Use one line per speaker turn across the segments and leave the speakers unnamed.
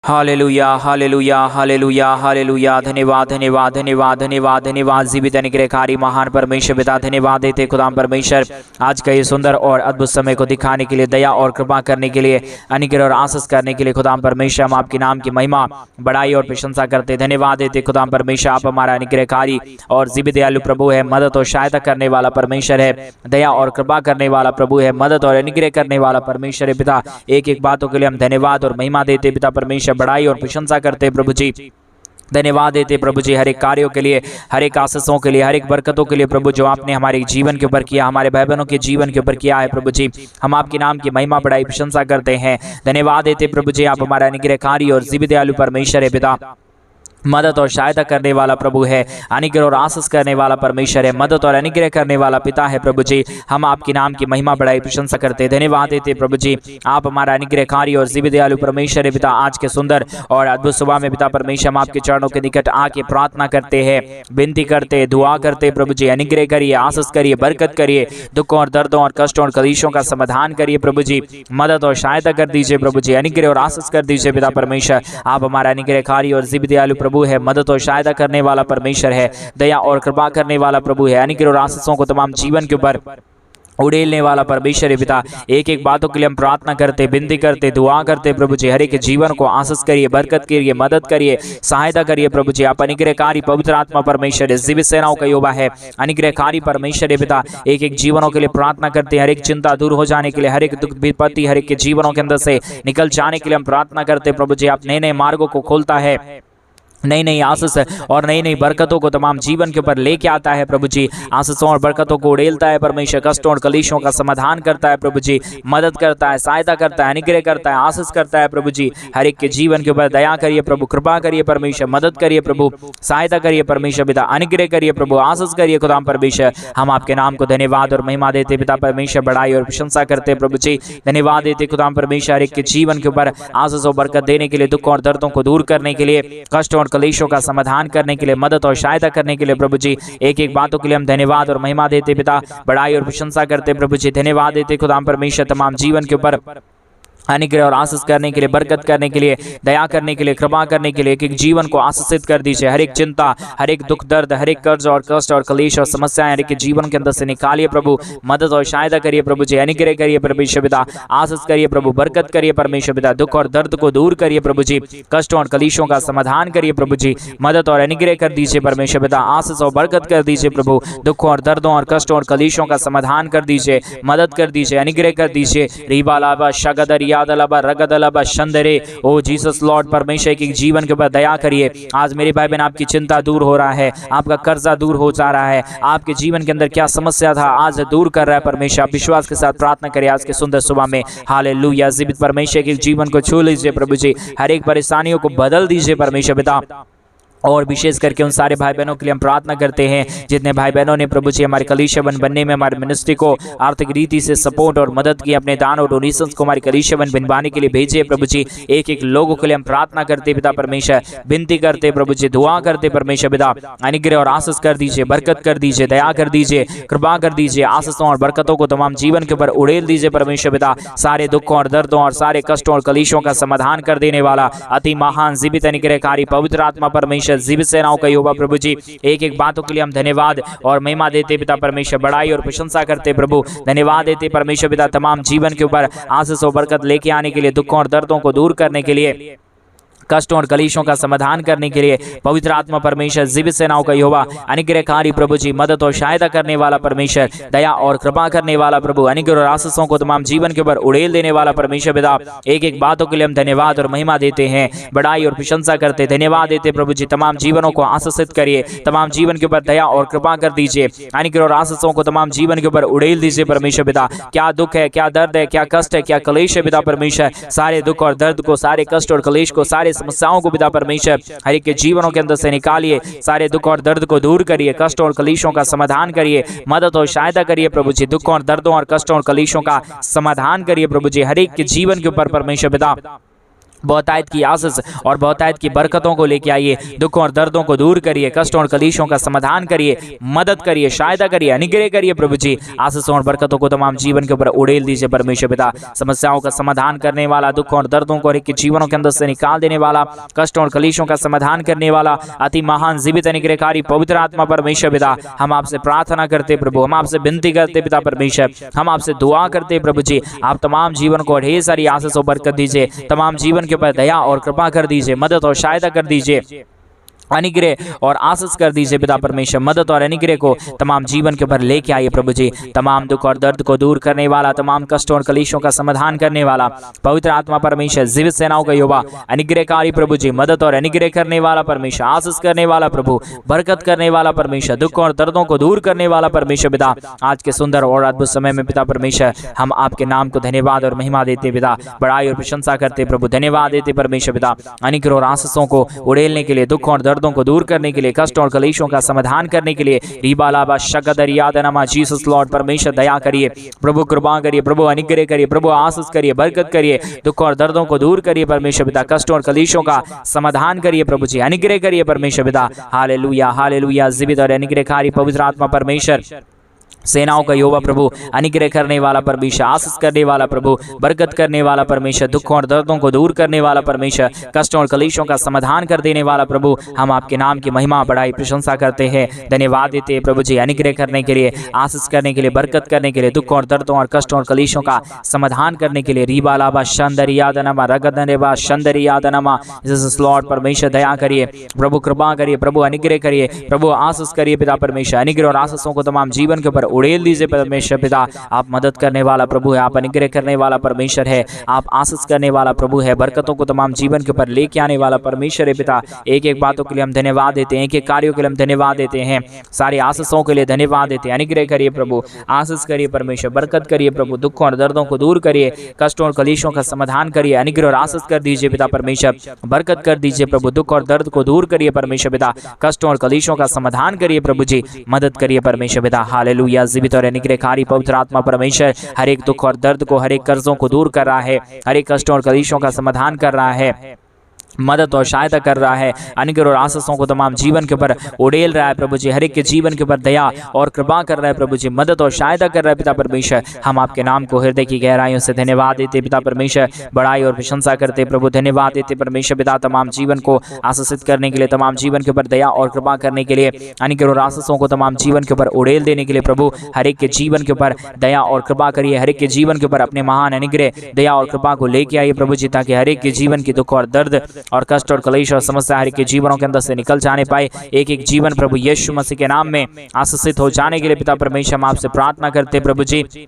Hallelujah hallelujah hallelujah hallelujah. धन्यवाद धन्यवाद धन्यवाद धन्यवाद धन्यवाद। जीवित अनुग्रहकारी महान परमेश्वर पिता, धन्यवाद देते खुदाम परमेश्वर आज का ये सुंदर और अद्भुत समय को दिखाने के लिए, दया और कृपा करने के लिए, अनुग्रह और आशीष करने के लिए खुदाम परमेश्वर हम आपके नाम की महिमा बड़ाई और प्रशंसा करते। धन्यवाद देते खुदाम परमेश्वर, आप हमारा अनुग्रहकारी और जीवित दयालु प्रभु है, मदद और सहायता करने वाला परमेश्वर है, दया और कृपा करने वाला प्रभु है, मदद और अनुग्रह करने वाला परमेश्वर है पिता। एक एक बातों के लिए हम धन्यवाद और महिमा देते पिता परमेश्वर, बड़ाई और प्रशंसा करते प्रभु जी। धन्यवाद देते प्रभु जी हर एक कार्यों के लिए, हर एक आशीषों के लिए, हर एक बरकतों के लिए प्रभु, जो आपने हमारे जीवन के ऊपर किया, हमारे भाई बहनों के जीवन के ऊपर किया है प्रभु जी। हम आपके नाम की महिमा बड़ाई प्रशंसा करते हैं। धन्यवाद देते प्रभु जी, आप हमारा अनुग्रहकारी और जीवित दयालु परमेश्वर है पिता, मदद और सहायता करने वाला प्रभु है, अनुग्रह और आशीष करने वाला परमेश्वर है, मदद और अनुग्रह करने वाला पिता है प्रभु जी। हम आपके नाम की महिमा बड़ाई प्रशंसा करते हैं। धन्यवाद देते प्रभु जी, आप हमारा अनुग्रहकारी और जीवित दयालु परमेश्वर है पिता। आज के सुंदर और अद्भुत सुबह में पिता परमेश्वर हम आपके चरणों के निकट आके प्रार्थना करते हैं, विनती करते, दुआ करते प्रभु जी। अनुग्रह करिए, आशीष करिए, बरकत करिए, दुखों और दर्दों और कष्टों और कलेशों का समाधान करिए प्रभु जी। मदद और सहायता कर दीजिए प्रभु जी, अनुग्रह और आशीष कर दीजिए पिता परमेश्वर। आप हमारा अनुग्रहकारी और जीवित दयालु प्रभु है, मदद और सहायता करने वाला परमेश्वर है, दया और कृपा करने वाला प्रभु है, अनुग्रह और आशीषों को तमाम जीवन के ऊपर उड़ेलने वाला परमेश्वर है पिता। एक एक बातों के लिए हम प्रार्थना करते, विनती करते, दुआ करते प्रभु जी। हर एक जीवन को आशीष करिए, बरकत करिए, मदद करिए, सहायता करिए प्रभु जी। आप अनुग्रहकारी पवित्र आत्मा परमेश्वर है, जीवित सेनाओं का यहोवा है, अनुग्रहकारी परमेश्वर है पिता। एक एक जीवनों के लिए प्रार्थना करते हैं, हर एक चिंता दूर हो जाने के लिए, हर एक दुख विपत्ति हर एक के जीवनों के अंदर से निकल जाने के लिए हम प्रार्थना करते प्रभु जी। आप नए नए मार्गों को खोलता है, नई नई आशीष और नई नई बरकतों को तमाम जीवन के ऊपर लेके आता है प्रभु जी। आशीषों और बरकतों को उड़ेलता है परमेश्वर, कष्टों और कलेशों का समाधान करता है प्रभु जी, मदद करता है, सहायता करता है, अनुग्रह करता है, आशीष करता है प्रभु जी। हर एक के जीवन के ऊपर दया करिए प्रभु, कृपा करिए परमेश्वर, मदद करिए प्रभु, सहायता करिए परमेश्वर पिता, अनुग्रह करिए प्रभु, आशीष करिए खुदाम परमेश्वर। हम आपके नाम को धन्यवाद और महिमा देते पिता परमेश्वर, बड़ाई और प्रशंसा करते प्रभु जी। धन्यवाद देते खुदाम परमेश्वर, हर एक के जीवन के ऊपर आशीष और बरकत देने के लिए, दुख और दर्दों को दूर करने के लिए, कष्टों और कलेशों का समाधान करने के लिए, मदद और सहायता करने के लिए प्रभु जी। एक एक बातों के लिए हम धन्यवाद और महिमा देते पिता, बड़ाई और प्रशंसा करते प्रभु जी। धन्यवाद देते खुदाम परमेश्वर, तमाम जीवन के ऊपर अनुग्रह और आशीष करने के लिए, बरकत करने के लिए, दया करने के लिए, कृपा करने के लिए। एक एक जीवन को आशीषित कर दीजिए। हर एक चिंता, हर एक दुख दर्द, हर एक कर्ज और कष्ट और कलेश और समस्याएं हर एक जीवन के अंदर से निकालिए प्रभु। मदद और सहायता करिए प्रभु जी, अनुग्रह करिए परमेश्वर पिता, आशीष करिए प्रभु, बरकत करिए परमेश्वर पिता, दुख और दर्द को दूर करिए प्रभु जी, कष्टों और कलेशों का समाधान करिए प्रभु जी। मदद और अनुग्रह कर दीजिए परमेश्वर पिता, आशीष और बरकत कर दीजिए प्रभु, दुखों और दर्दों और कष्टों और कलेशों का समाधान कर दीजिए, मदद कर दीजिए, अनुग्रह कर दीजिए। रीबालाबा शगदर यादलाबा रगद शंदरे। ओ जीसस लॉर्ड परमेश्वर के जीवन के ऊपर दया करिए। आज मेरे भाई बहन, आपकी चिंता दूर हो रहा है, आपका कर्जा दूर हो जा रहा है, आपके जीवन के अंदर क्या समस्या था आज दूर कर रहा है परमेश्वर। आप विश्वास के साथ प्रार्थना करिए आज के सुंदर सुबह में। हालेलुया। जीवित परमेश्वर के जीवन को छू लीजिए प्रभु जी, हर एक परेशानियों को बदल दीजिए परमेश्वर पिता। और विशेष करके उन सारे भाई बहनों के लिए हम प्रार्थना करते हैं जितने भाई बहनों ने प्रभु जी हमारे कलीसिया बनने में, हमारे मिनिस्ट्री को आर्थिक रीति से सपोर्ट और मदद की, अपने दान और डोनेशंस को हमारे कलीसिया बनवाने के लिए भेजे प्रभु जी। एक एक लोगों के लिए हम प्रार्थना करते पिता परमेश्वर, विनती करते प्रभु जी, दुआ करते परमेश्वर पिता। अनुग्रह और आशीष कर दीजिए, बरकत कर दीजिए, दया कर दीजिए, कृपा कर दीजिए, आशीषों और बरकतों को तमाम जीवन के ऊपर उड़ेल दीजिए परमेश्वर पिता। सारे दुखों और दर्दों और सारे कष्टों और कलेशों का समाधान कर देने वाला अति महान जीवित अनुग्रहकारी पवित्र आत्मा परमेश्वर, जीवित सेनाओं का यहोवा प्रभु जी। एक एक बातों के लिए हम धन्यवाद और महिमा देते पिता परमेश्वर, बड़ाई और प्रशंसा करते प्रभु। धन्यवाद देते परमेश्वर पिता, तमाम जीवन के ऊपर आशीष और बरकत लेके आने के लिए, दुखों और दर्दों को दूर करने के लिए, कष्टों और कलेशों का समाधान करने के लिए, पवित्र आत्मा परमेश्वर, जीवित सेनाओं का यहोवा, अनुग्रहकारी प्रभु जी, मदद और सहायता करने वाला परमेश्वर, दया और कृपा करने वाला प्रभु, अनुग्रह और आशीषों को तमाम जीवन के ऊपर उड़ेल देने वाला परमेश्वर पिता। एक एक बातों के लिए हम धन्यवाद और महिमा देते हैं, बड़ाई और प्रशंसा करते, धन्यवाद देते प्रभु जी। तमाम जीवनों को आशीषित करिए, तमाम जीवन के ऊपर दया और कृपा कर दीजिए, अनुग्रह और आशीषों को तमाम जीवन के ऊपर उड़ेल दीजिए परमेश्वर पिता। क्या दुख है, क्या दर्द है, क्या कष्ट है, क्या कलेश है पिता परमेश्वर, सारे दुख और दर्द को, सारे कष्ट और कलेश को, सारे समस्याओं को पिता परमेश्वर हर एक के जीवनों के अंदर से निकालिए। सारे दुख और दर्द को दूर करिए, कष्ट और कलेशों का समाधान करिए, मदद और सहायता करिए प्रभु जी। दुखों और दर्दों और कष्टों और कलेशों का समाधान करिए प्रभु जी, हर एक के जीवन के ऊपर परमेश्वर पिता। बहुतायत की आशीष और बहुतायत की बरकतों को लेके आइए। दुखों और दर्दों को दूर करिए, कष्टों और कलेशों का समाधान करिए, मदद करिए, सहायता करिए, अनुग्रह करिए प्रभु जी। आशीषों और बरकतों को तमाम जीवन के ऊपर उड़ेल दीजिए परमेश्वर पिता। समस्याओं का समाधान करने वाला, दुखों और दर्दों को हर एक के जीवनों के अंदर से निकाल देने वाला, कष्टों और कलेशों का समाधान करने वाला अति महान जीवित अनुग्रहकारी पवित्र आत्मा परमेश्वर पिता, हम आपसे प्रार्थना करते प्रभु, हम आपसे विनती करते पिता परमेश्वर, हम आपसे दुआ करते प्रभु जी। आप तमाम जीवन को ढेर सारी आशीष और बरकत दीजिए, तमाम जीवन के ऊपर दया और कृपा कर दीजिए, मदद और सहायता कर दीजिए, अनुग्रह और आशीष कर दीजिए पिता परमेश्वर। मदद और अनुग्रह को तमाम जीवन के ऊपर लेके आइए प्रभु जी। तमाम दुख और दर्द को दूर करने वाला, तमाम कष्टों और कलेशों का समाधान करने वाला पवित्र आत्मा परमेश्वर, जीवित सेनाओं का युवा अनुग्रहकारी प्रभु जी, मदद और अनुग्रह करने वाला परमेश्वर, आशीष करने वाला प्रभु, बरकत करने वाला परमेश्वर, दुख और दर्दों को दूर करने वाला परमेश्वर पिता। आज के सुंदर और अद्भुत समय में पिता परमेश्वर, हम आपके नाम को धन्यवाद और महिमा देते पिता, बड़ाई और प्रशंसा करते प्रभु, धन्यवाद देते परमेश्वर पिता। अनुग्रह और आशीषों को उड़ेलने के लिए, दुख और दर्दों को दूर करने के लिए, कष्टों और कलेशों का समाधान करने के लिए, रीबालाबा शकदरियादनमा जीसस लॉर्ड परमेश्वर दया करिए प्रभु, कृपा करिए प्रभु, अनुग्रह करिए प्रभु, आशीष करिए, बरकत करिए, दुख और दर्दों को दूर करिए परमेश्वर पिता, कष्टों और कलेशों का समाधान करिए प्रभु जी, अनुग्रह करिए परमेश्वर पिता। Hallelujah hallelujah. जीवित और अनुग्रहकारी पवित्र आत्मा परमेश्वर, सेनाओं का यहोवा प्रभु, अनुग्रह करने वाला परमेश्वर, आशीष करने वाला प्रभु, बरकत करने वाला परमेश्वर, दुखों और दर्दों को दूर करने वाला परमेश्वर, कष्टों और कलेशों का समाधान कर देने वाला प्रभु, हम आपके नाम की महिमा बड़ाई प्रशंसा करते हैं, धन्यवाद देते हैं प्रभु जी। अनुग्रह करने के लिए, आशीष करने के लिए, बरकत करने के लिए, दुखों और दर्दों और कष्टों और कलेशों का समाधान करने के लिए, रीबालाबा शंदरियादनमा रगदनेबा शंदरियादनमा जीसस लॉर्ड परमेश्वर दया करिए प्रभु, कृपा करिए प्रभु, अनुग्रह करिए प्रभु, आशीष करिए पिता परमेश्वर। अनुग्रह और आशीषों को तमाम जीवन के ऊपर उड़ेल दीजिए परमेश्वर पिता। आप मदद करने वाला प्रभु है, आप अनुग्रह करने वाला परमेश्वर है, आप आशीष करने वाला प्रभु है, बरकतों को तमाम जीवन के ऊपर लेके आने वाला परमेश्वर है पिता। एक एक बातों के लिए हम धन्यवाद देते हैं, एक एक कार्यों के लिए हम धन्यवाद देते हैं, सारी आशीषों के लिए धन्यवाद देते हैं। अनुग्रह करिए प्रभु, आशीष करिए परमेश्वर, बरकत करिए प्रभु, दुखों और दर्दों को दूर करिए, कष्टों और कलेशों का समाधान करिए, अनुग्रह और आशीष कर दीजिए पिता परमेश्वर, बरकत कर दीजिए प्रभु, दुख और दर्द को दूर करिए परमेश्वर पिता, कष्टों और कलेशों का समाधान करिए प्रभु जी, मदद करिए परमेश्वर पिता। हालेलुया। जीवित और अनुग्रहकारी पवित्र आत्मा परमेश्वर, हर एक दुख और दर्द को, हर एक कर्जों को दूर कर रहा है, हर एक कष्टों और कलेशों का समाधान कर रहा है, मदद और सहायता कर रहा है, अनुग्रह और आशीषों को तमाम जीवन के ऊपर उड़ेल रहा है प्रभु जी, हर एक के जीवन के ऊपर दया और कृपा कर रहा है प्रभु जी, मदद और सहायता कर रहा है पिता परमेश्वर। हम आपके नाम को हृदय की गहराइयों से धन्यवाद देते पिता परमेश्वर, बड़ाई और प्रशंसा करते प्रभु, धन्यवाद देते परमेश्वर पिता, तमाम जीवन को आशीषित करने के लिए, तमाम जीवन के ऊपर दया और कृपा करने के लिए, अनुग्रह और आशीषों को तमाम जीवन के ऊपर उड़ेल देने के लिए प्रभु, हर एक के जीवन के ऊपर दया और कृपा करिए, हर एक के जीवन के ऊपर अपने महान अनुग्रह, दया और कृपा को लेके आइए प्रभु जी, ताकि हर एक के जीवन की दुख और दर्द और कष्ट और कलेश और समस्या हर एक के जीवनों के अंदर से निकल जाने पाए। एक एक जीवन प्रभु यीशु मसीह के नाम में आशीषित हो जाने के लिए पिता परमेश्वर हम आपसे प्रार्थना करते प्रभु जी,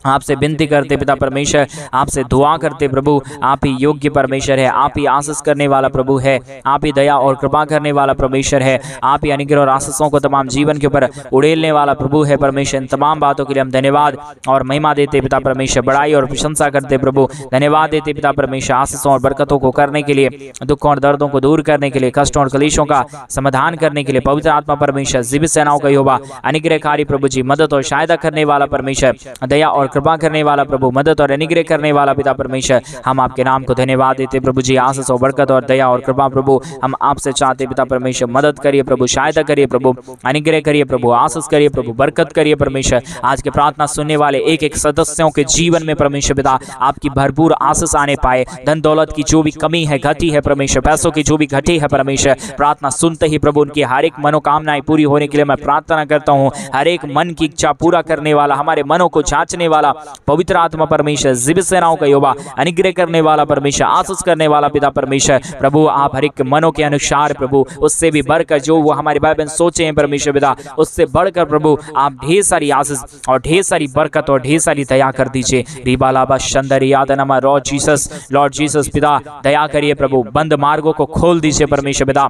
आपसे विनती करते पिता परमेश्वर, आपसे दुआ करते प्रभु। आप ही योग्य परमेश्वर है, आप ही आशीष करने वाला प्रभु है, आप ही दया और कृपा करने वाला परमेश्वर है, आप ही अनुग्रह और आशीषों को तमाम जीवन के ऊपर उड़ेलने वाला प्रभु है परमेश्वर। इन तमाम बातों के लिए हम धन्यवाद और महिमा देते पिता परमेश्वर, बड़ाई और प्रशंसा करते प्रभु, धन्यवाद देते पिता परमेश्वर, आशीषों और बरकतों को करने के लिए, दुखों और दर्दों को दूर करने के लिए, कष्टों और कलेशों का समाधान करने के लिए, पवित्र आत्मा परमेश्वर, जीवित सेनाओं का यहोवा, अनुग्रहकारी प्रभु जी, मदद और सहायता करने वाला परमेश्वर, दया और कृपा करने वाला प्रभु, मदद और अनुग्रह करने वाला पिता परमेश्वर, हम आपके नाम को धन्यवाद देते प्रभु जी। आशीष और बरकत और दया और कृपा प्रभु हम आपसे चाहते पिता परमेश्वर, मदद करिए प्रभु, सहायता करिए प्रभु, अनुग्रह करिए प्रभु, आशीष करिए प्रभु, बरकत करिए परमेश्वर। आज के प्रार्थना सुनने वाले एक एक सदस्यों के जीवन में परमेश्वर पिता आपकी भरपूर आशीष आने पाए। धन दौलत की जो भी कमी है, घटी है परमेश्वर, पैसों की जो भी घटी है परमेश्वर, प्रार्थना सुनते ही प्रभु उनकी हर एक मनोकामनाएं पूरी होने के लिए मैं प्रार्थना करता हूँ। हर एक मन की इच्छा पूरा करने वाला, हमारे मनों को जांचने वाला पवित्र आत्मा परमेश्वर, जीवित सेनाओं का यहोवा, अनुग्रह करने वाला परमेश्वर, आशीष करने वाला पिता परमेश्वर प्रभु, आप हर एक मनों के अनुसार प्रभु, उससे भी बढ़कर जो वो हमारे भाई बहन सोचे हैं परमेश्वर पिता, उससे बढ़कर प्रभु आप ढेर सारी आशीष और ढेर सारी बरकत और ढेर सारी दया कर दीजिए। रिबालाबा शंदरियादनमा, लॉर्ड जीसस पिता दया करिए प्रभु, बंद मार्गों को खोल दीजिए परमेश्वर पिता,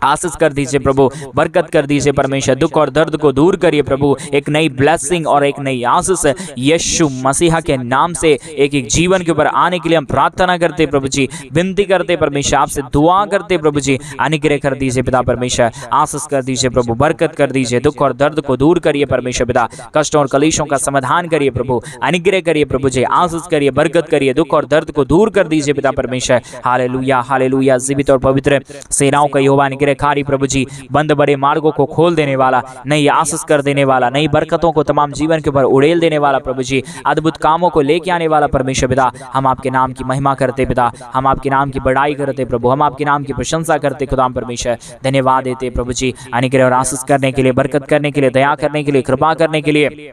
आशीष कर दीजिए प्रभु, बरकत कर दीजिए परमेश्वर। दुख और दर्द को दूर करिए प्रभु, एक नई ब्लेसिंग और एक नई आशीष यीशु मसीहा के नाम से एक एक जीवन के ऊपर आने के लिए हम प्रार्थना करते प्रभु जी, विनती करते परमेश्वर, आपसे दुआ करते प्रभु जी। अनुग्रह कर दीजिए पिता परमेश्वर, आशीष कर दीजिए प्रभु, बरकत कर दीजिए। दुख और दर्द को दूर करिए परमेश्वर पिता, कष्टों और कलेशों का समाधान करिए प्रभु, अनुग्रह करिए प्रभु जी, आशीष करिए, बरकत करिए, दुख और दर्द को दूर कर दीजिए पिता परमेश्वर। Hallelujah hallelujah. जीवित और पवित्र सेनाओं का यहोवा अनुग्रहकारी प्रभु जी, बंद बड़े मार्गों को खोल देने वाला, नई आशीष कर देने वाला, नई बरकतों को तमाम जीवन के ऊपर उड़ेल देने वाला प्रभु जी, अद्भुत कामों को लेके आने वाला परमेश्वर पिता, हम आपके नाम की महिमा करते पिता, हम आपके नाम की बड़ाई करते प्रभु, हम आपके नाम की प्रशंसा करते खुदा परमेश्वर। धन्यवाद देते प्रभु जी, अनुग्रह और आशीष करने के लिए, बरकत करने के लिए, दया करने के लिए, कृपा करने के लिए,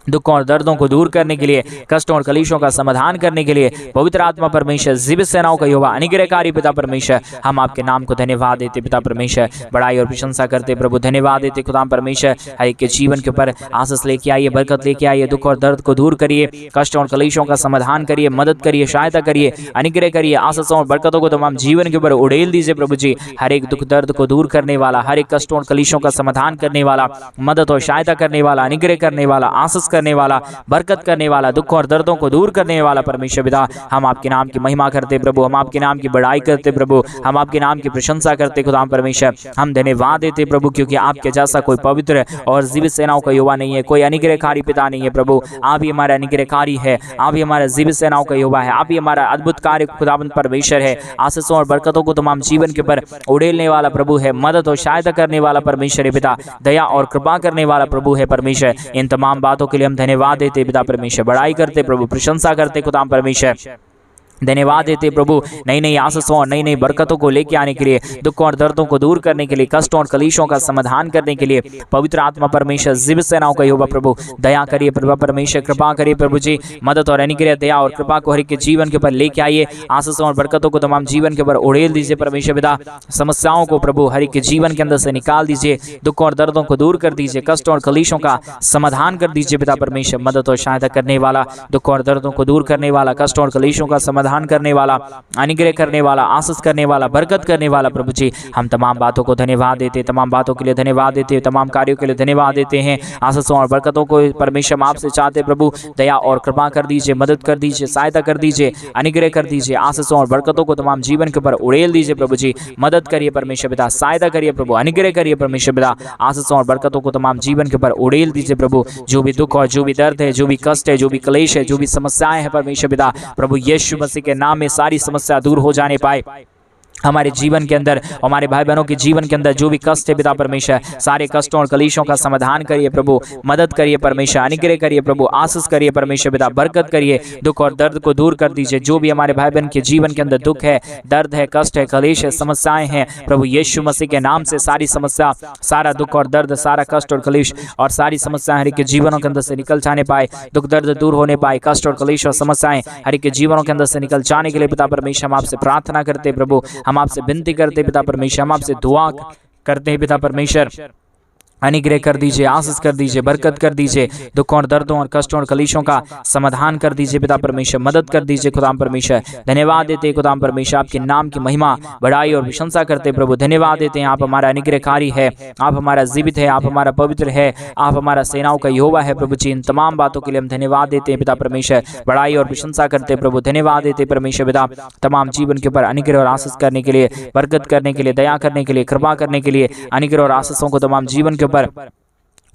दुखों और दर्दों को दूर करने के लिए, कष्टों और कलेशों का समाधान करने के लिए, पवित्र आत्मा परमेश्वर, जीवित सेनाओं का यहोवा अनुग्रहकारी पिता परमेश्वर, हम आपके नाम को धन्यवाद देते पिता परमेश्वर, बड़ाई और प्रशंसा करते प्रभु। धन्यवाद देते खुदा परमेश्वर, हर एक के जीवन के ऊपर आशीष लेके आइए, बरकत लेके आइए, दुख और दर्द को दूर करिए, कष्टों और कलेशों का समाधान करिए, मदद करिए, सहायता करिए, अनुग्रह करिए, आशीषों और बरकतों को तमाम जीवन के ऊपर उड़ेल दीजिए प्रभु जी। हर एक दुख दर्द को दूर करने वाला, हर एक कष्टों और कलेशों का समाधान करने वाला, मदद और सहायता करने वाला, अनुग्रह करने वाला, आशीष करने वाला, बरकत करने वाला, दुख और दर्दों को दूर करने वाला परमेश्वर पिता, हम आपके नाम की महिमा करते प्रभु, हम आपके नाम की बड़ाई करते प्रभु, हम आपके नाम की प्रशंसा करते खुदा परमेश्वर। हम धन्यवाद देते प्रभु, क्योंकि आपके जैसा कोई पवित्र और जीवित सेनाओं का यहोवा नहीं है, कोई अनुग्रहकारी पिता नहीं है प्रभु। आप ही हमारा अनुग्रहकारी है, आप ही हमारा जीवित सेनाओं का यहोवा है, आप ही हमारा अद्भुत कार्य खुदावंद परमेश्वर है। आशीषों और बरकतों को तमाम जीवन के ऊपर उड़ेलने वाला प्रभु है, मदद और सहायता करने वाला परमेश्वर है पिता, दया और कृपा करने वाला प्रभु है परमेश्वर। इन तमाम बातों के लिए हम धन्यवाद देते पिता परमेश्वर, बड़ाई करते प्रभु, प्रशंसा करते खुदा परमेश्वर। धन्यवाद देते प्रभु, नई नई आशीषों और नई नई बरकतों को लेके आने के लिए, दुखों और दर्दों को दूर करने के लिए, कष्टों और कलेशों का समाधान करने के लिए, पवित्र आत्मा परमेश्वर, जीवित सेनाओं का यहोवा प्रभु, दया करिए प्रभु परमेश्वर, कृपा करिए प्रभु जी, मदद और अनुग्रह, दया और कृपा को हर एक के जीवन के ऊपर लेके आइए, आशीषों और बरकतों को तमाम जीवन के ऊपर उड़ेल दीजिए परमेश्वर पिता। समस्याओं को प्रभु हर एक के जीवन के अंदर से निकाल दीजिए, दुखों और दर्दों को दूर कर दीजिए, कष्टों और कलेशों का समाधान कर दीजिए पिता परमेश्वर। मदद और सहायता करने वाला, दुखों और दर्दों को दूर करने वाला, कष्टों और कलेशों का समाधान करने वाला, अनुग्रह करने वाला, आशीष करने वाला, बरकत करने वाला प्रभु जी, हम तमाम बातों को धन्यवाद देते, तमाम बातों के लिए धन्यवाद देते, तमाम कार्यों के लिए धन्यवाद देते हैं। आशीषों और बरकतों को परमेश्वर आपसे चाहते प्रभु, दया और कृपा कर दीजिए, मदद कर दीजिए, सहायता कर दीजिए, अनुग्रह कर दीजिए, आशीषों और बरकतों को तमाम जीवन के ऊपर उड़ेल दीजिए प्रभु जी। मदद करिए परमेश्वर पिता, सहायता करिए प्रभु, अनुग्रह करिए परमेश्वर पिता, आशीषों और बरकतों को तमाम जीवन के ऊपर उड़ेल दीजिए प्रभु। जो भी दुख और जो भी दर्द है, जो भी कष्ट है, जो भी क्लेश है, जो भी समस्याएं हैं परमेश्वर पिता, प्रभु यीशु मसीह के नाम में सारी समस्या दूर हो जाने पाए। हमारे जीवन के अंदर, हमारे भाई बहनों के जीवन के अंदर जो भी कष्ट है पिता परमेश्वर, सारे कष्टों और कलेशों का समाधान करिए प्रभु, मदद करिए परमेश्वर, अनुग्रह करिए प्रभु, आशीष करिए परमेश्वर पिता, बरकत करिए, दुख और दर्द को दूर कर दीजिए। जो भी हमारे भाई बहन के जीवन के अंदर दुख है, दर्द है, कष्ट है, कलेश है, समस्याएं हैं, प्रभु यीशु मसीह के नाम से सारी समस्या, सारा दुख और दर्द, सारा कष्ट और कलेश और सारी समस्याएं हर एक के जीवनों के अंदर से निकल जाने पाए, दुख दर्द दूर होने पाए, कष्ट और कलेश और समस्याएं हर एक के जीवनों के अंदर से निकल जाने के लिए पिता परमेश्वर हम आपसे प्रार्थना करते प्रभु, हम आपसे विनती करते पिता परमेश्वर, हम आपसे दुआ करते हैं पिता परमेश्वर। अनुग्रह कर दीजिए, आशीष कर दीजिए, बरकत कर दीजिए, दुखों और दर्दों और कष्टों और कलेशों का समाधान कर दीजिए पिता परमेश्वर, मदद कर दीजिए खुदाम परमेश्वर। धन्यवाद देते खुदाम परमेश्वर, आपके नाम की महिमा, बड़ाई और प्रशंसा करते प्रभु। धन्यवाद देते हैं, आप हमारा अनुग्रहकारी है, आप हमारा जीवित है, आप हमारा पवित्र है, आप हमारा सेनाओं का यहोवा है प्रभु जी। इन तमाम बातों के लिए हम धन्यवाद देते हैं पिता परमेश्वर, बड़ाई और प्रशंसा करते प्रभु। धन्यवाद देते परमेश्वर पिता, तमाम जीवन के ऊपर अनुग्रह और आशीष करने के लिए, बरकत करने के लिए, दया करने के लिए, कृपा करने के लिए, अनुग्रह और आशीषों को तमाम जीवन के ऊपर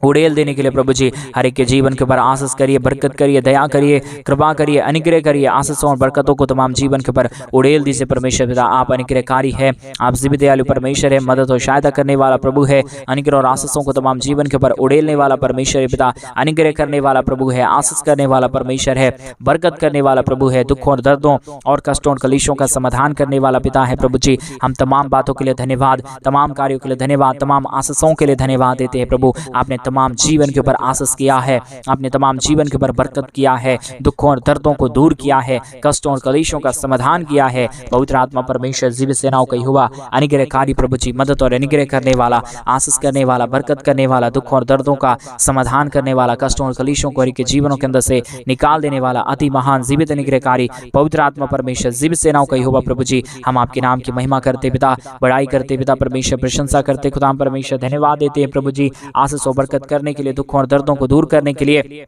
उड़ेल देने के लिए प्रभु जी। हर एक के जीवन के ऊपर आशीष करिए, बरकत करिए, दया करिए, कृपा करिए, अनुग्रह करिए, आशीषों और बरकतों को तमाम जीवन के ऊपर उड़ेल दीजिए परमेश्वर पिता। आप अनुग्रहकारी है, आप जीवित दयालु परमेश्वर है, मदद और सहायता करने वाला प्रभु है, अनुग्रह और आशीषों को तमाम जीवन के ऊपर उड़ेलने वाला परमेश्वर पिता, अनुग्रह करने वाला प्रभु है, आशीष करने वाला परमेश्वर है, बरकत करने वाला प्रभु है, दुखों और दर्दों और कष्टों और कलेशों का समाधान करने वाला पिता है प्रभु जी। हम तमाम बातों के लिए धन्यवाद, तमाम कार्यों के लिए धन्यवाद, तमाम आशीषों के लिए धन्यवाद देते हैं प्रभु। आपने तमाम जीवन के ऊपर आशीष किया है, आपने तमाम जीवन के ऊपर बरकत किया है, दुखों और दर्दों को दूर किया है, कष्टों और कलेशों का समाधान किया है। पवित्र आत्मा परमेश्वर जीवित सेनाओं का यहोवा अनुग्रहकारी प्रभु जी, मदद और अनुग्रह करने वाला, आशीष करने वाला, बरकत करने वाला, दुखों और दर्दों का समाधान करने वाला, कष्टों और कलेशों को के जीवनों के अंदर से निकाल देने वाला, अति महान जीवित अनुग्रहकारी पवित्र आत्मा परमेश्वर जीवित सेनाओं का यहोवा प्रभु जी, हम आपके नाम की महिमा करते पिता, बड़ाई करते पिता परमेश्वर, प्रशंसा करते खुदा परमेश्वर, धन्यवाद देते हैं प्रभु जी, आशीष और बरकत करने के लिए, दुखों और दर्दों को दूर करने के लिए,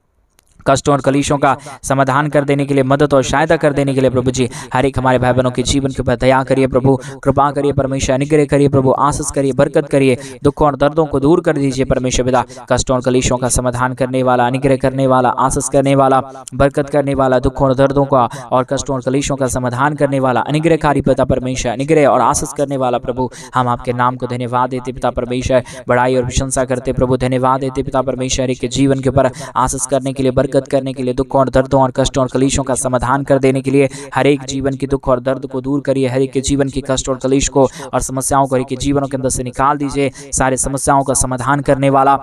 कष्टों और कलेशों का समाधान कर देने के लिए, मदद और सहायता कर देने के लिए प्रभु जी, हर एक हमारे भाई बहनों के जीवन के ऊपर दया करिए प्रभु, कृपा करिए परमेश्वर, अनुग्रह करिए प्रभु, आशीष करिए, बरकत करिए, दुखों और दर्दों को दूर कर दीजिए परमेश्वर पिता, कष्टों और कलेशों का समाधान करने वाला, अनुग्रह करने वाला, आशीष करने वाला, बरकत करने वाला, दुखों और दर्दों का और कष्टों और कलेशों का समाधान करने वाला, अनुग्रहकारी पिता परमेश्वर, अनुग्रह और आशीष करने वाला प्रभु, हम आपके नाम को धन्यवाद देते पिता परमेश्वर, बड़ाई और प्रशंसा करते प्रभु, धन्यवाद देते पिता परमेश्वर के जीवन के ऊपर आशीष करने के लिए, बरकत करने के लिए, दुखों और दर्दों और कष्टों और कलेशों का समाधान कर देने के लिए, हर एक जीवन की दुख और दर्द को दूर करिए, हर एक के जीवन की कष्ट और कलेश को और समस्याओं को हर एक के जीवनों के अंदर से निकाल दीजिए, सारे समस्याओं का समाधान करने वाला,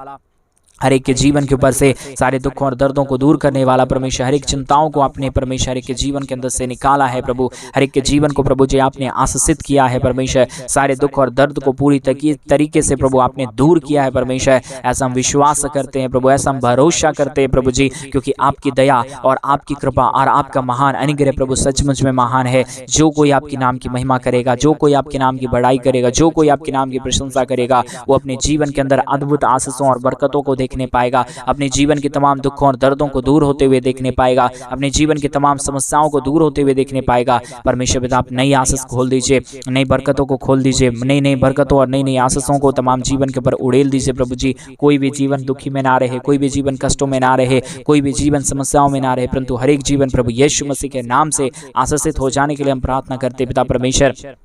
हर एक के जीवन के ऊपर से सारे दुखों और दर्दों को दूर करने वाला परमेश्वर, हर एक चिंताओं को आपने परमेश्वर हर एक के जीवन के अंदर से निकाला है प्रभु, हर एक के जीवन को प्रभु जी आपने आशीषित किया है परमेश्वर, सारे दुख और दर्द को पूरी तरीके से प्रभु आपने दूर किया है परमेश्वर, ऐसा हम विश्वास करते हैं प्रभु, ऐसा हम भरोसा करते हैं प्रभु जी, क्योंकि आपकी दया और आपकी कृपा और आपका महान अनुग्रह प्रभु सचमुच में महान है। जो कोई आपके नाम की महिमा करेगा, जो कोई आपके नाम की बड़ाई करेगा, जो कोई आपके नाम की प्रशंसा करेगा, वो अपने जीवन के अंदर अद्भुत आशीषों और बरकतों को देखने पाएगा, अपने जीवन के तमाम दुखों और दर्दों को दूर होते हुए देखने पाएगा, अपने जीवन की तमाम समस्याओं को दूर होते हुए देखने पाएगा। परमेश्वर पिता आप नई आशीष खोल दीजिए, नई बरकतों को खोल दीजिए, नई नई बरकतों और नई नई आशीषों को तमाम जीवन के ऊपर उड़ेल दीजिए प्रभु जी। कोई भी जीवन दुखी में ना रहे, कोई भी जीवन कष्टों में ना रहे, कोई भी जीवन समस्याओं में ना रहे, परंतु हर एक जीवन प्रभु यीशु मसीह के नाम से आशीषित हो जाने के लिए हम प्रार्थना करते पिता परमेश्वर।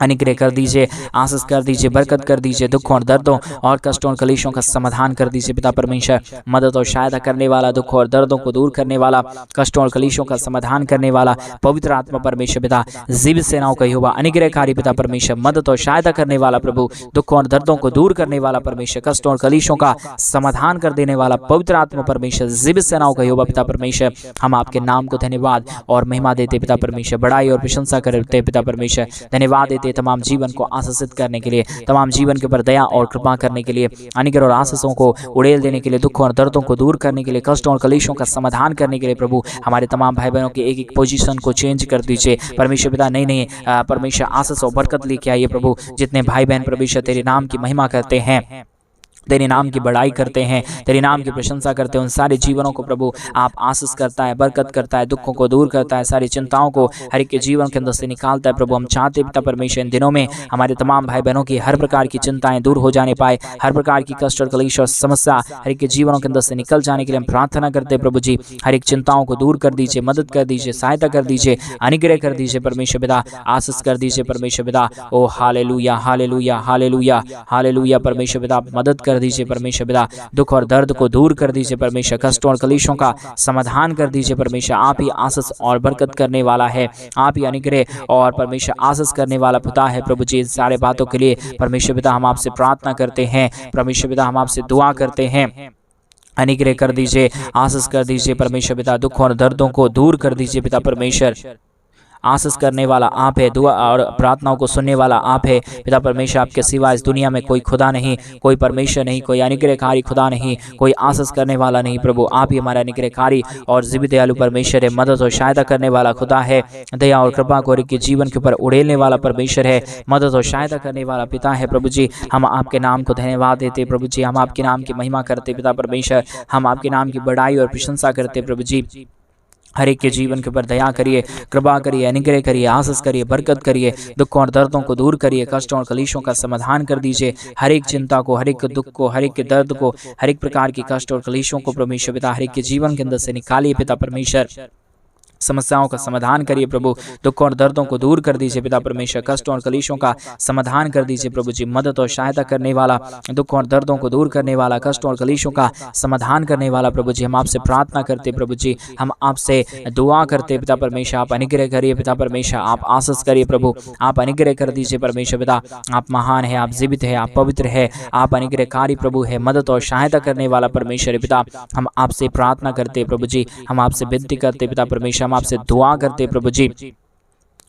अनुग्रह कर दीजिए, आशीष कर दीजिए, बरकत कर दीजिए, दुखों और दर्दों और कष्टों और कलेशों का समाधान कर दीजिए पिता परमेश्वर। मदद और सहायता करने वाला, दुखों और दर्दों को दूर करने वाला, कष्टों और कलेशों का समाधान करने वाला पवित्र आत्मा परमेश्वर पिता, जीवित सेनाओं का यहोवा अनुग्रहकारी पिता परमेश्वर, मदद और सहायता करने वाला प्रभु, दुखों और दर्दों को दूर करने वाला परमेश्वर, कष्टों और कलेशों का समाधान कर देने वाला पवित्र आत्मा परमेश्वर, जीवित सेनाओं का यहोवा पिता परमेश्वर। हम आपके नाम को धन्यवाद और महिमा देते पिता परमेश्वर, बड़ाई और प्रशंसा करते पिता परमेश्वर, धन्यवाद देते तमाम जीवन को आशीषित करने के लिए, तमाम जीवन के ऊपर दया और कृपा करने के लिए, अनुग्रह और आशीषों को उड़ेल देने के लिए, दुखों और दर्दों को दूर करने के लिए, कष्टों और कलेशों का समाधान करने के लिए प्रभु हमारे तमाम भाई बहनों के एक एक पोजीशन को चेंज कर दीजिए परमेश्वर पिता। नई नई परमेश्वर आशीष और बरकत लेके आइए प्रभु। जितने भाई बहन परमेश्वर तेरे नाम की महिमा करते हैं, तेरे नाम की बड़ाई करते हैं, तेरे नाम की प्रशंसा करते हैं, उन सारे जीवनों को प्रभु आप आशीष करता है, बरकत करता है, दुखों को दूर करता है, सारी चिंताओं को हर एक के जीवन के अंदर से निकालता है प्रभु। हम चाहते पिता परमेश्वर इन दिनों में हमारे तमाम भाई बहनों की हर प्रकार की चिंताएं दूर हो जाने पाए, हर प्रकार की कष्ट और कलेश और समस्या हर एक के जीवनों के अंदर से निकल जाने के लिए हम प्रार्थना करते हैं प्रभु जी। हर एक चिंताओं को दूर कर दीजिए, मदद कर दीजिए, सहायता कर दीजिए, अनुग्रह कर दीजिए परमेश्वर पिता, आशीष कर दीजिए परमेश्वर पिता। ओ हालेलुया हालेलुया हालेलुया हालेलुया परमेश्वर पिता, मदद कर दीजिए परमेश्वर, दुख और दर्द को दूर कर दीजिए परमेश्वर, कष्टों और कलेशों का समाधान कर दीजिए परमेश्वर। आप ही आशीष और बरकत करने वाला है, आप ही अनुग्रह और परमेश्वर आशीष करने वाला पिता है प्रभु जी। इन सारे बातों के लिए परमेश्वर पिता हम आपसे प्रार्थना करते हैं, परमेश्वर पिता हम आपसे दुआ करते हैं। अनुग्रह कर दीजिए, आशीष कर दीजिए परमेश्वर पिता, दुख और दर्दों को दूर कर दीजिए पिता परमेश्वर। आशीष करने वाला आप है, दुआ और प्रार्थनाओं को सुनने वाला आप है पिता परमेश्वर। आपके सिवा इस दुनिया में कोई खुदा नहीं, कोई परमेश्वर नहीं, कोई अनुग्रहकारी खुदा नहीं, कोई आशीष करने वाला नहीं प्रभु। आप ही हमारा अनुग्रहकारी और जीवित दयालु परमेश्वर है, मदद और सहायता करने वाला खुदा है, दया और कृपा को के जीवन के ऊपर उड़ेलने वाला परमेश्वर है, मदद और सहायता करने वाला पिता है प्रभु जी। हम आपके नाम को धन्यवाद देते प्रभु जी, हम आपके नाम की महिमा करते पिता परमेश्वर, हम आपके नाम की बड़ाई और प्रशंसा करते प्रभु जी। हर एक के जीवन के ऊपर दया करिए, कृपा करिए, अनुग्रह करिए, आशीष करिए, बरकत करिए, दुखों और दर्दों को दूर करिए, कष्टों और कलेशों का समाधान कर दीजिए। हर एक चिंता को, हर एक दुख को, हर एक के दर्द को, हर एक प्रकार की कष्ट और कलेशों को परमेश्वर पिता हर एक के जीवन के अंदर से निकालिए पिता परमेश्वर। समस्याओं का समाधान करिए प्रभु, दुख और दर्दों को दूर कर दीजिए पिता परमेश्वर, कष्टों और कलेशों का समाधान कर दीजिए प्रभु जी, मदद और सहायता करने वाला, दुख और दर्दों को दूर करने वाला, कष्टों और कलेशों का समाधान करने वाला प्रभु जी, हम आपसे प्रार्थना करते प्रभु जी, हम आपसे दुआ करते पिता परमेश्वर, आप अनुग्रह करिए पिता परमेश्वर, आप आशीष करिए प्रभु, आप अनुग्रह कर दीजिए परमेश्वर पिता, आप महान है, आप जीवित है, आप पवित्र है, आप अनुग्रहकारी प्रभु है, मदद और सहायता करने वाला परमेश्वर पिता, हम आपसे प्रार्थना करते प्रभु जी, हम आपसे विनती करते पिता परमेश्वर, हम आपसे दुआ करते प्रभु जी,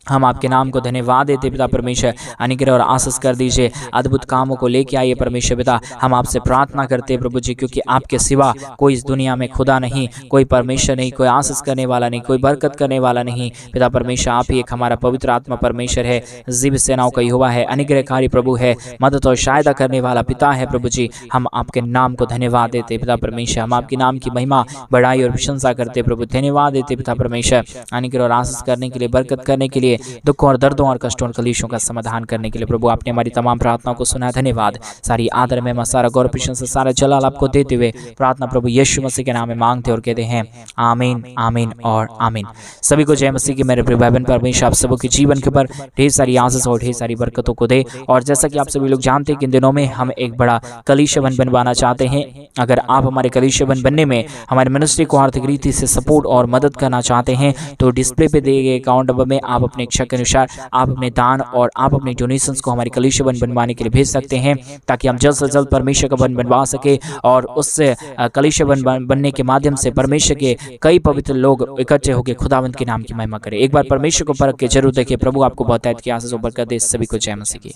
हम आपके नाम को धन्यवाद देते पिता परमेश्वर, अनुग्रह और आशीष कर दीजिए, अद्भुत कामों को लेके आइए परमेश्वर पिता, हम आपसे प्रार्थना करते प्रभु जी, क्योंकि आपके सिवा कोई इस दुनिया में खुदा नहीं, कोई परमेश्वर नहीं, कोई आशीष करने वाला नहीं, कोई बरकत करने वाला नहीं पिता परमेश्वर, आप ही एक हमारा पवित्र आत्मा परमेश्वर है, जीवित सेनाओं का यहोवा है, अनुग्रहकारी प्रभु है, मदद और सहायता करने वाला पिता है प्रभु जी, हम आपके नाम को धन्यवाद देते पिता परमेश्वर, हम आपके नाम की महिमा बढ़ाई और प्रशंसा करते प्रभु, धन्यवाद देते पिता परमेश्वर, अनुग्रह और आशीष करने के लिए, बरकत करने के लिए, दुखों और दर्दों और कष्टों और कलेशों का समाधान करने के लिए प्रभु, आपने हमारी तमाम प्रार्थनाओं को सुना, धन्यवाद। सारी आदर में सारा गौरव प्रशंसा सारा जलाल आपको देते हुए प्रार्थना प्रभु यीशु मसीह के नाम में मांगते और कहते हैं आमीन, आमीन और आमीन। सभी को जय मसीह की मेरे प्रिय भाई बहन, परमेश्वर आप सबों के जीवन के ऊपर ढेर सारी आशीष और ढेर सारी बरकतों को दे। और जैसा कि आप सभी लोग जानते हैं कि इन दिनों में हम एक बड़ा कलीसिया बनवाना चाहते हैं। अगर आप हमारे कलीसिया बनने में हमारे मिनिस्ट्री को आर्थिक रीति से सपोर्ट और मदद करना चाहते हैं तो डिस्प्ले पे दिए गए अकाउंट नंबर में आप अपने इच्छा के अनुसार आप अपने दान और आप अपने डोनेशंस को हमारे कलीसिया बनवाने के लिए भेज सकते हैं, ताकि हम जल्द से जल्द परमेश्वर का बनवा सके और उससे कलीसिया बनने के माध्यम से परमेश्वर के कई पवित्र लोग इकट्ठे होकर खुदावंत के नाम की महिमा करें। एक बार परमेश्वर को परख के जरूर देखिए, प्रभु आपको बहुत की आशीष और बरकत दे। सभी को जय मसीह की।